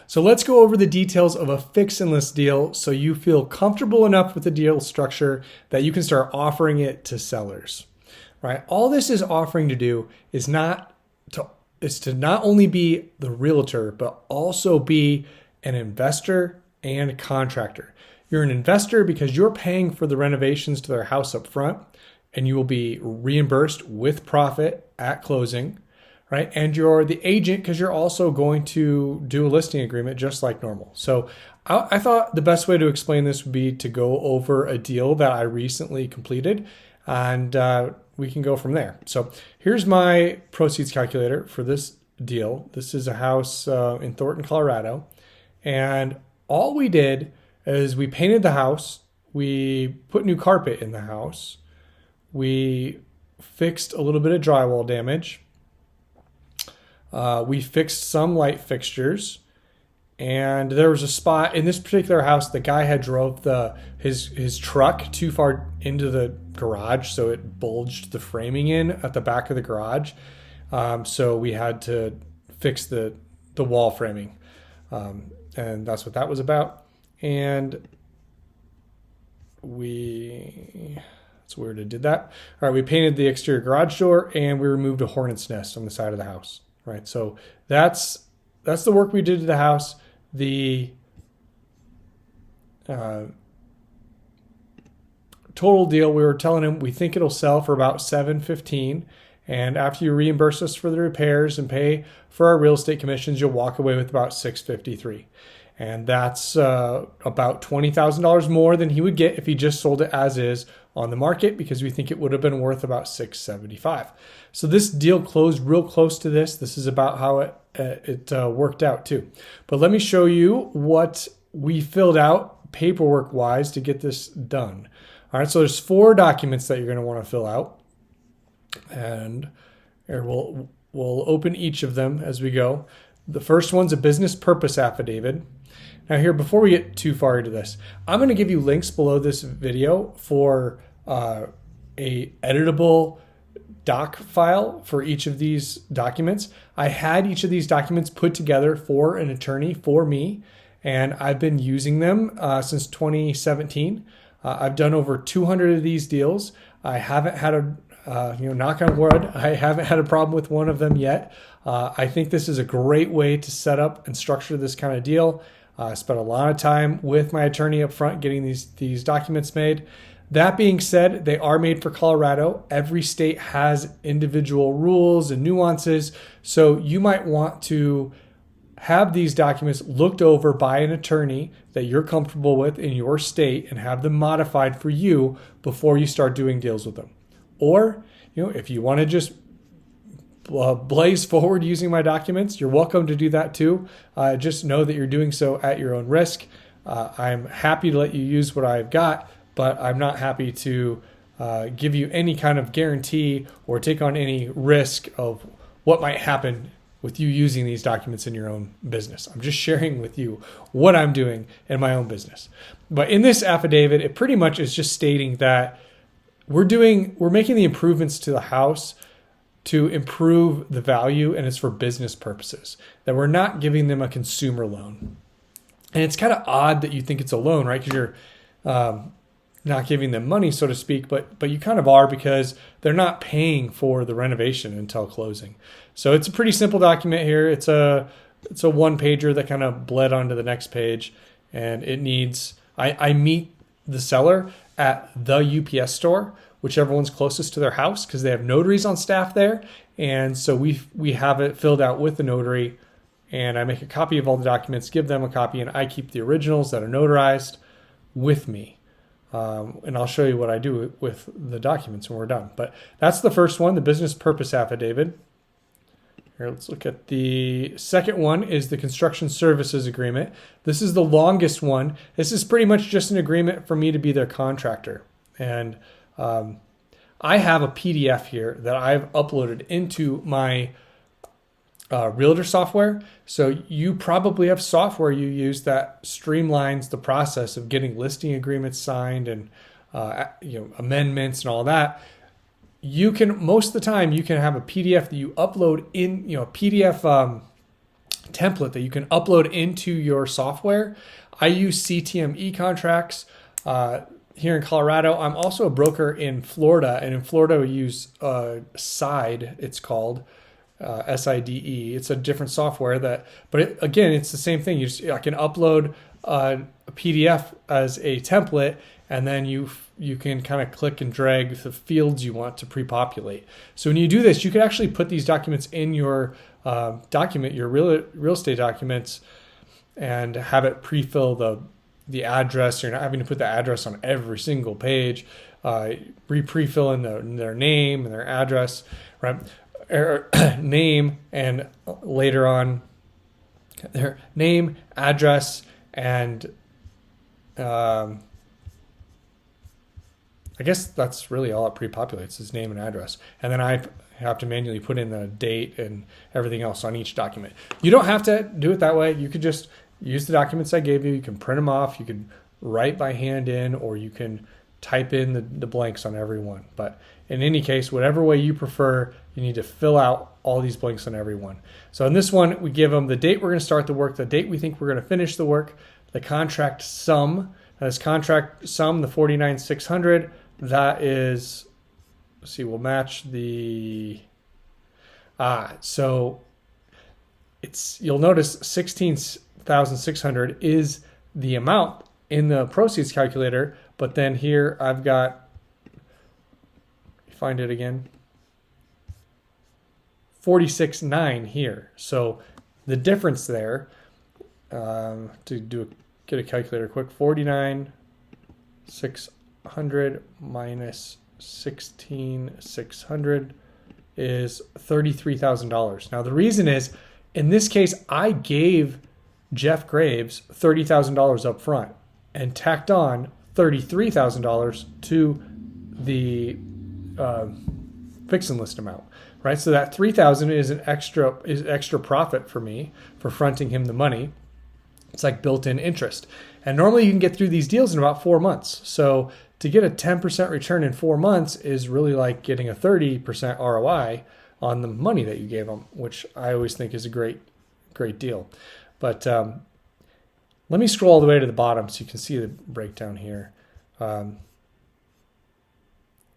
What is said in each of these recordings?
So let's go over the details of a fix and list deal so you feel comfortable enough with the deal structure that you can start offering it to sellers. Right? All this is offering to do is to not only be the realtor, but also be an investor and contractor. You're an investor because you're paying for the renovations to their house up front, and you will be reimbursed with profit at closing, right? And you're the agent because you're also going to do a listing agreement just like normal. So I thought the best way to explain this would be to go over a deal that I recently completed, and we can go from there. So here's my proceeds calculator for this deal. This is a house in Thornton, Colorado. And all we did is we painted the house. We put new carpet in the house. We fixed a little bit of drywall damage. We fixed some light fixtures. And there was a spot in this particular house, the guy had drove his truck too far into the garage, so it bulged the framing in at the back of the garage. So we had to fix the wall framing. And that's what that was about. And that's weird I did that. All right, we painted the exterior garage door and we removed a hornet's nest on the side of the house. Right, so that's the work we did to the house. The total deal, we were telling him we think it'll sell for about $715, and after you reimburse us for the repairs and pay for our real estate commissions, you'll walk away with about $653, and that's about $20,000 more than he would get if he just sold it as is on the market, because we think it would have been worth about $675. So this deal closed real close to this. This is about how it worked out too. But let me show you what we filled out paperwork wise to get this done. All right, so there's 4 documents that you're going to want to fill out, and here we'll open each of them as we go. The first one's a business purpose affidavit. Now here, before we get too far into this, I'm going to give you links below this video for a editable doc file for each of these documents. I had each of these documents put together for an attorney for me, and I've been using them since 2017. I've done over 200 of these deals. I haven't had knock on wood, I haven't had a problem with one of them yet. I think this is a great way to set up and structure this kind of deal. I spent a lot of time with my attorney up front getting these documents made. That being said, they are made for Colorado. Every state has individual rules and nuances. So you might want to have these documents looked over by an attorney that you're comfortable with in your state and have them modified for you before you start doing deals with them. Or, if you want to just blaze forward using my documents, you're welcome to do that too. Just know that you're doing so at your own risk. I'm happy to let you use what I've got, but I'm not happy to give you any kind of guarantee or take on any risk of what might happen with you using these documents in your own business. I'm just sharing with you what I'm doing in my own business. But in this affidavit, it pretty much is just stating that we're making the improvements to the house to improve the value, and it's for business purposes, that we're not giving them a consumer loan. And it's kind of odd that you think it's a loan, right? Because you're not giving them money, so to speak, but you kind of are, because they're not paying for the renovation until closing. So it's a pretty simple document here. It's a one pager that kind of bled onto the next page, and it needs, I meet the seller at the UPS store, whichever one's closest to their house, because they have notaries on staff there. And so we have it filled out with the notary, and I make a copy of all the documents, give them a copy, and I keep the originals that are notarized with me. And I'll show you what I do with the documents when we're done. But that's the first one, the business purpose affidavit. Here, let's look at the second one, is the construction services agreement. This is the longest one. This is pretty much just an agreement for me to be their contractor. And I have a PDF here that I've uploaded into my Realtor software. So you probably have software you use that streamlines the process of getting listing agreements signed and amendments and all that. Most of the time you can have a PDF that you upload in, PDF template that you can upload into your software. I use CTM contracts here in Colorado. I'm also a broker in Florida, and in Florida we use SIDE, it's called. SIDE. It's a different software but again, it's the same thing. I can upload a PDF as a template, and then you can kind of click and drag the fields you want to pre-populate. So when you do this, you can actually put these documents in your document, your real estate documents, and have it pre-fill the address. You're not having to put the address on every single page. Pre-fill in their name and their address, right? Name, and later on their name, address, and I guess that's really all it pre-populates is name and address. And then I have to manually put in the date and everything else on each document. You don't have to do it that way. You could just use the documents I gave you. You can print them off. You can write by hand in, or you can type in the blanks on every one. But in any case, whatever way you prefer, you need to fill out all these blanks on every one. So in this one, we give them the date we're going to start the work, the date we think we're going to finish the work, the contract sum. Now this contract sum, the $49,600, that is, let's see, we'll match the, so you'll notice $16,600 is the amount in the proceeds calculator, but then here I've got, find it again, 46.9 here. So the difference there, get a calculator quick, 49,600 minus 16,600 is $33,000. Now the reason is, in this case, I gave Jeff Graves $30,000 up front and tacked on $33,000 to the fix and list amount, right? So that $3,000 is extra profit for me for fronting him the money. It's like built-in interest. And normally you can get through these deals in about 4 months. So to get a 10% return in 4 months is really like getting a 30% ROI on the money that you gave them, which I always think is a great deal. But let me scroll all the way to the bottom so you can see the breakdown here.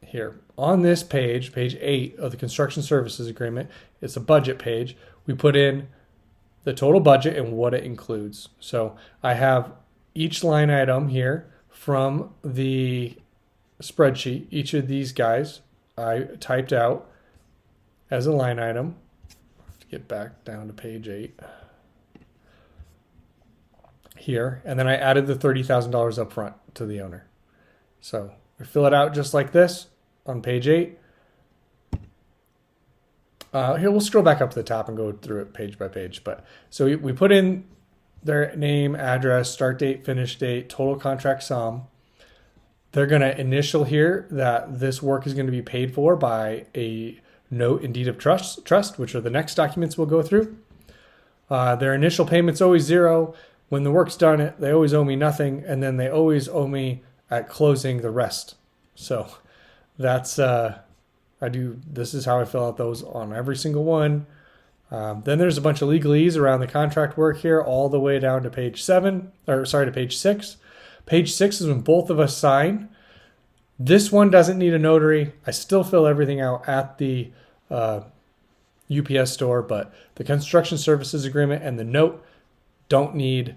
Here on this page 8 of the construction services agreement, it's a budget page. We put in the total budget and what it includes. So I have each line item here from the spreadsheet. Each of these guys I typed out as a line item. I have to get back down to page 8 here, and then I added the $30,000 up front to the owner. So we fill it out just like this on page 8. Here, we'll scroll back up to the top and go through it page by page. But so we put in their name, address, start date, finish date, total contract sum. They're going to initial here that this work is going to be paid for by a note and deed of trust, which are the next documents we'll go through. Their initial payment's always $0. When the work's done, they always owe me nothing, and then they always owe me at closing the rest. So that's this is how I fill out those on every single one. Then there's a bunch of legalese around the contract work here, all the way down to page 6. Page 6 is when both of us sign. This one doesn't need a notary. I still fill everything out at the UPS store, but the construction services agreement and the note don't need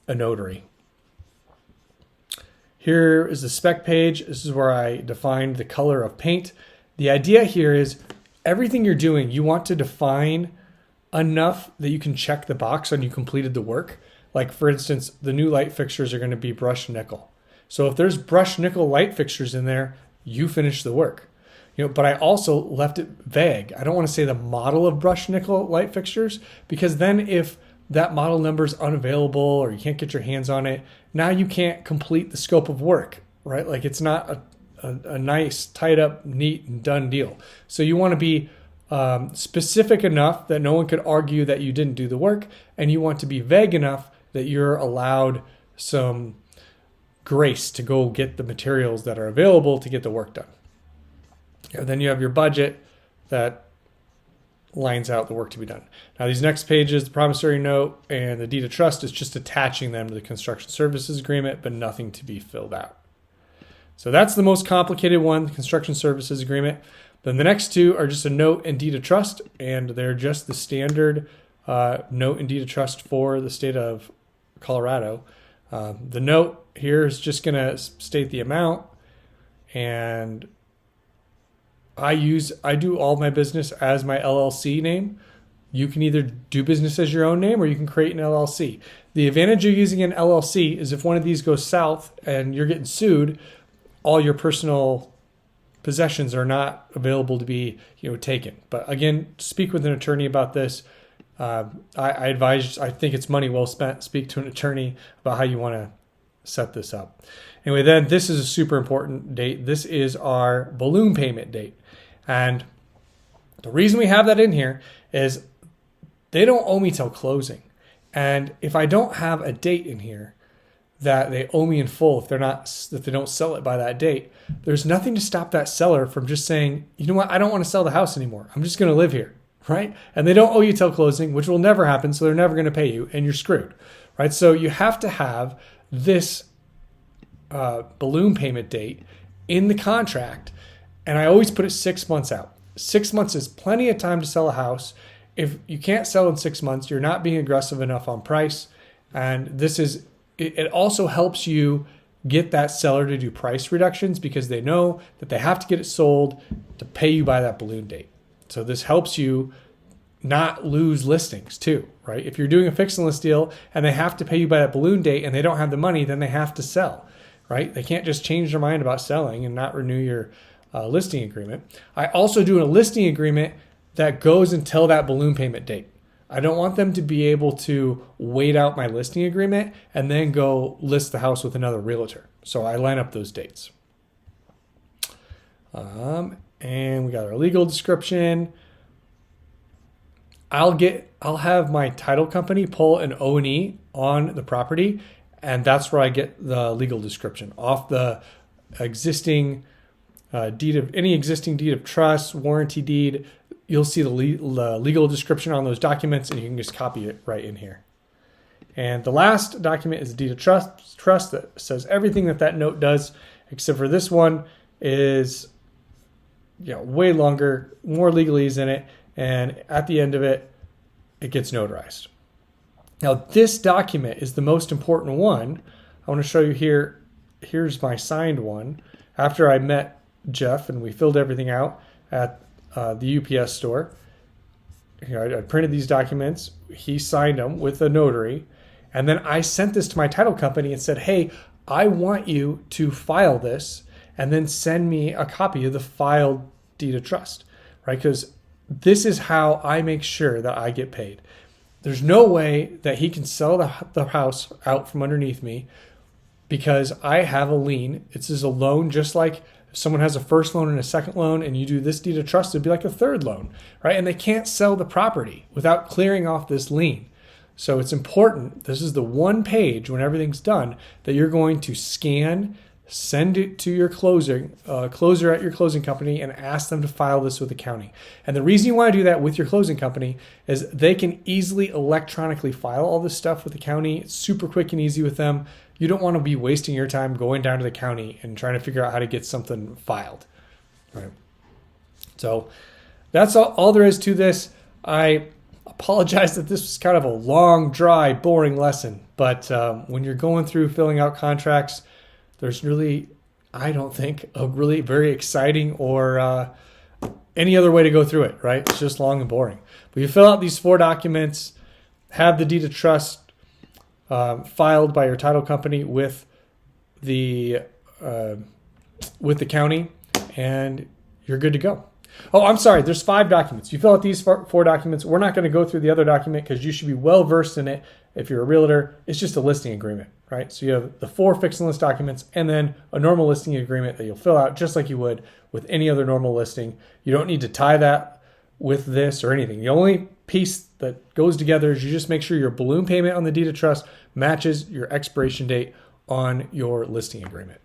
a notary. Here is the spec page. This is where I defined the color of paint. The idea here is everything you're doing, you want to define enough that you can check the box on you completed the work. Like for instance, the new light fixtures are going to be brushed nickel. So if there's brushed nickel light fixtures in there, you finish the work. But I also left it vague. I don't want to say the model of brushed nickel light fixtures, because then if that model number is unavailable or you can't get your hands on it, now you can't complete the scope of work, right? Like it's not a nice, tied up, neat, and done deal. So you want to be specific enough that no one could argue that you didn't do the work, and you want to be vague enough that you're allowed some grace to go get the materials that are available to get the work done. And then you have your budget that lines out the work to be done. Now these next pages, the promissory note and the deed of trust, is just attaching them to the construction services agreement, but nothing to be filled out. So that's the most complicated one, the construction services agreement. Then the next two are just a note and deed of trust, and they're just the standard note and deed of trust for the state of Colorado. The note here is just going to state the amount, and I do all my business as my LLC name. You can either do business as your own name or you can create an LLC. The advantage of using an LLC is if one of these goes south and you're getting sued, all your personal possessions are not available to be, taken. But again, speak with an attorney about this. I think it's money well spent. Speak to an attorney about how you want to set this up. Anyway, then this is a super important date. This is our balloon payment date. And the reason we have that in here is they don't owe me till closing. And if I don't have a date in here that they owe me in full, if they don't sell it by that date, there's nothing to stop that seller from just saying, you know what, I don't want to sell the house anymore. I'm just going to live here, right? And they don't owe you till closing, which will never happen. So they're never going to pay you and you're screwed, right? So you have to have this balloon payment date in the contract. And I always put it 6 months out. 6 months is plenty of time to sell a house. If you can't sell in 6 months, you're not being aggressive enough on price. And it also helps you get that seller to do price reductions because they know that they have to get it sold to pay you by that balloon date. So this helps you not lose listings too, right? If you're doing a fix and list deal and they have to pay you by that balloon date and they don't have the money, then they have to sell, right? They can't just change their mind about selling and not renew your listing agreement. I also do a listing agreement that goes until that balloon payment date. I don't want them to be able to wait out my listing agreement and then go list the house with another realtor. So I line up those dates. And we got our legal description. I'll have my title company pull an O&E on the property, and that's where I get the legal description off the existing existing deed of trust, warranty deed. You'll see the legal description on those documents, and you can just copy it right in here. And the last document is a deed of trust that says everything that note does, except for this one is way longer, more legalese in it, and at the end of it, it gets notarized. Now, this document is the most important one. I want to show you here. Here's my signed one. After I met Jeff and we filled everything out at the UPS store, I printed these documents. He signed them with a notary. And then I sent this to my title company and said, hey, I want you to file this and then send me a copy of the filed deed of trust, right? Because this is how I make sure that I get paid. There's no way that he can sell the house out from underneath me because I have a lien. It's just a loan, just like if someone has a first loan and a second loan and you do this deed of trust, it'd be like a third loan, right? And they can't sell the property without clearing off this lien. So it's important. This is the one page when everything's done that you're going to scan, send it to your closer at your closing company and ask them to file this with the county. And the reason you want to do that with your closing company is they can easily electronically file all this stuff with the county. It's super quick and easy with them. You don't want to be wasting your time going down to the county and trying to figure out how to get something filed. Right. So that's all there is to this. I apologize that this was kind of a long, dry, boring lesson. But when you're going through filling out contracts, there's really, I don't think, a really very exciting or any other way to go through it, right? It's just long and boring. But you fill out these 4 documents, have the deed of trust filed by your title company with the county, and you're good to go. Oh, I'm sorry. There's 5 documents. You fill out these 4 documents. We're not going to go through the other document because you should be well versed in it. If you're a realtor, it's just a listing agreement, right? So you have the 4 fix and list documents and then a normal listing agreement that you'll fill out just like you would with any other normal listing. You don't need to tie that with this or anything. The only piece that goes together is you just make sure your balloon payment on the deed of trust matches your expiration date on your listing agreement.